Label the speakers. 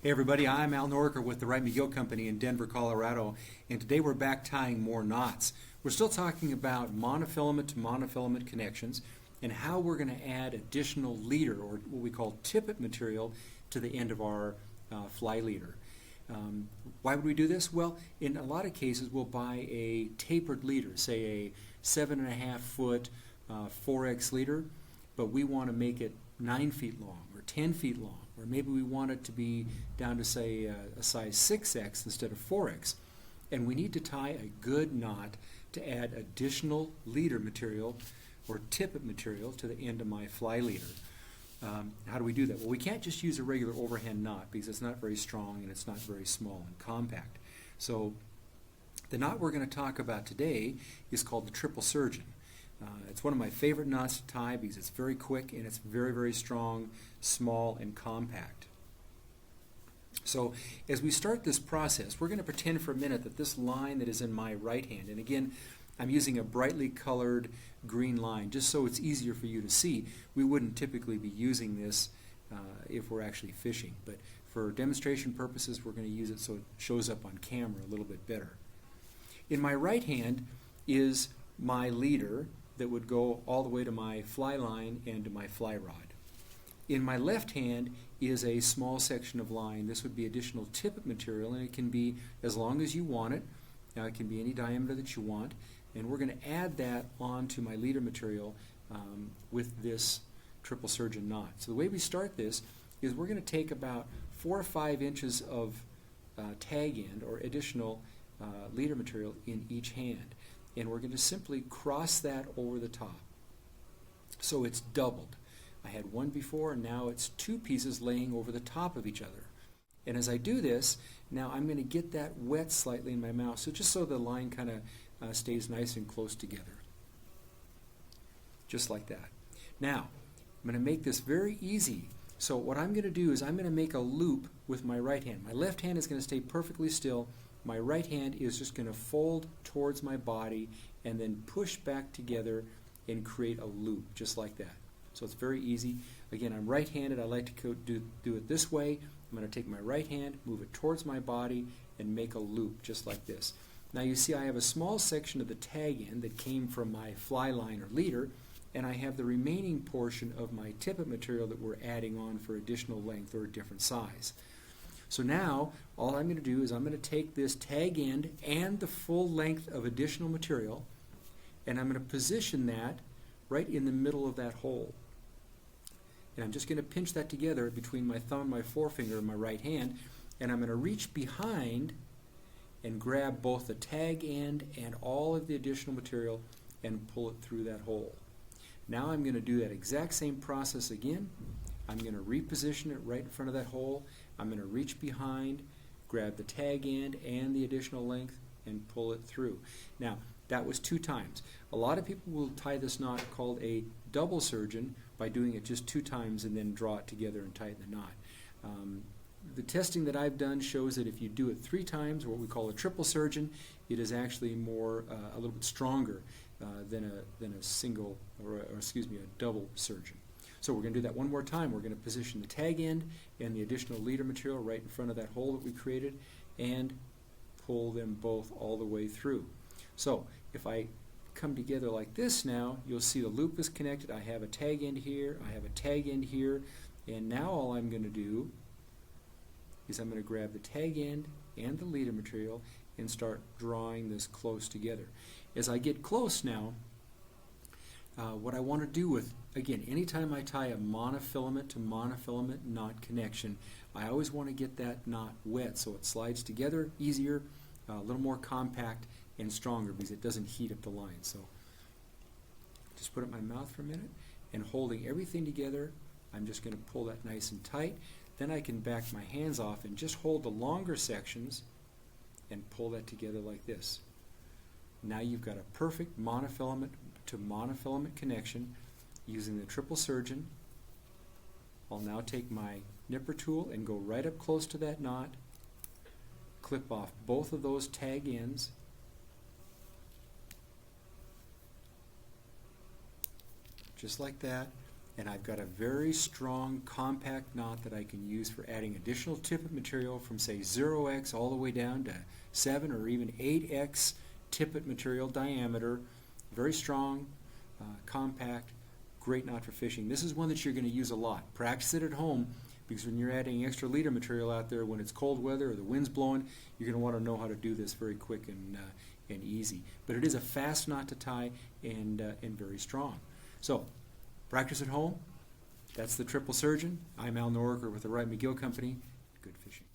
Speaker 1: Hey everybody, I'm Al Noraker with the Wright McGill Company in Denver, Colorado, and today we're back tying more knots. We're still talking about monofilament to monofilament connections and how we're going to add additional leader, or what we call tippet material, to the end of our fly leader. Why would we do this? Well, in a lot of cases we'll buy a tapered leader, say a 7.5 foot 4X leader, but we want to make it 9 feet long or 10 feet long, or maybe we want it to be down to, say, a size 6X instead of 4X. And we need to tie a good knot to add additional leader material or tippet material to the end of my fly leader. How do we do that? Well, we can't just use a regular overhand knot because it's not very strong and it's not very small and compact. So the knot we're going to talk about today is called the triple surgeon. It's one of my favorite knots to tie because it's very quick and it's very, very strong, small, and compact. So as we start this process, we're going to pretend for a minute that this line that is in my right hand, and again, I'm using a brightly colored green line just so it's easier for you to see. We wouldn't typically be using this if we're actually fishing, but for demonstration purposes, we're going to use it so it shows up on camera a little bit better. In my right hand is my leader that would go all the way to my fly line and to my fly rod. In my left hand is a small section of line. This would be additional tippet material, and it can be as long as you want it. Now, it can be any diameter that you want, and we're going to add that onto my leader material with this triple surgeon knot. So the way we start this is we're going to take about 4 or 5 inches of tag end or additional leader material in each hand, and we're going to simply cross that over the top. So it's doubled. I had one before, and now it's 2 pieces laying over the top of each other. And as I do this, now I'm going to get that wet slightly in my mouth, so just so the line kind of stays nice and close together. Just like that. Now, I'm going to make this very easy. So what I'm going to do is I'm going to make a loop with my right hand. My left hand is going to stay perfectly still. My right hand is just going to fold towards my body and then push back together and create a loop, just like that. So it's very easy. Again, I'm right-handed. I like to do it this way. I'm going to take my right hand, move it towards my body, and make a loop, just like this. Now you see I have a small section of the tag end that came from my fly line or leader, and I have the remaining portion of my tippet material that we're adding on for additional length or a different size. So now, all I'm going to do is I'm going to take this tag end and the full length of additional material, and I'm going to position that right in the middle of that hole. And I'm just going to pinch that together between my thumb and my forefinger in my right hand, and I'm going to reach behind and grab both the tag end and all of the additional material and pull it through that hole. Now I'm going to do that exact same process again. I'm going to reposition it right in front of that hole. I'm going to reach behind, grab the tag end and the additional length, and pull it through. Now, that was 2 times. A lot of people will tie this knot called a double surgeon by doing it just 2 times and then draw it together and tighten the knot. The testing that I've done shows that if you do it 3 times, or what we call a triple surgeon, it is actually more a little bit stronger than a single, or a double surgeon. So we're going to do that one more time. We're going to position the tag end and the additional leader material right in front of that hole that we created and pull them both all the way through. So if I come together like this now, you'll see the loop is connected. I have a tag end here, I have a tag end here, and now all I'm going to do is I'm going to grab the tag end and the leader material and start drawing this close together. As I get close now, what I want to do with, again, anytime I tie a monofilament to monofilament knot connection, I always want to get that knot wet so it slides together easier, a little more compact and stronger because it doesn't heat up the line. So just put it in my mouth for a minute, and holding everything together, I'm just going to pull that nice and tight. Then I can back my hands off and just hold the longer sections and pull that together like this. Now you've got a perfect monofilament to monofilament connection using the triple surgeon. I'll now take my nipper tool and go right up close to that knot, clip off both of those tag ends, just like that, and I've got a very strong compact knot that I can use for adding additional tippet material from say 0x all the way down to 7 or even 8x tippet material diameter. Very strong, compact, great knot for fishing. This is one that you're going to use a lot. Practice it at home, because when you're adding extra leader material out there when it's cold weather or the wind's blowing, you're going to want to know how to do this very quick and easy. But it is a fast knot to tie and very strong. So practice at home. That's the Triple Surgeon. I'm Al Noraker with the Wright McGill Company. Good fishing.